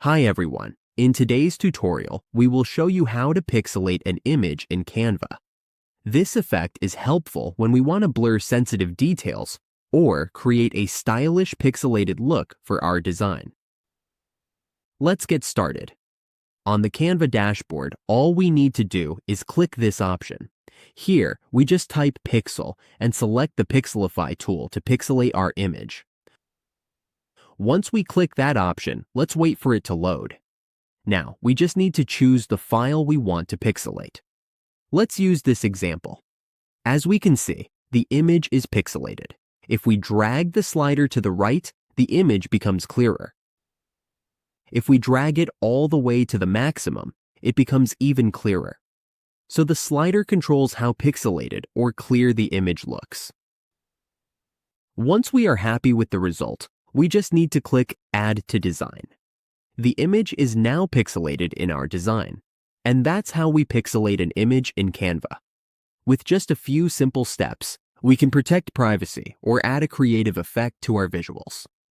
Hi everyone. In today's tutorial, we will show you how to pixelate an image in Canva. This effect is helpful when we want to blur sensitive details or create a stylish pixelated look for our design. Let's get started. On the Canva dashboard, all we need to do is click this option. Here, we just type pixel and select the Pixelify tool to pixelate our image. Once we click that option, let's wait for it to load. Now, we just need to choose the file we want to pixelate. Let's use this example. As we can see, the image is pixelated. If we drag the slider to the right, the image becomes clearer. If we drag it all the way to the maximum, it becomes even clearer. So the slider controls how pixelated or clear the image looks. Once we are happy with the result, we just need to click Add to Design. The image is now pixelated in our design, and that's how we pixelate an image in Canva. With just a few simple steps, we can protect privacy or add a creative effect to our visuals.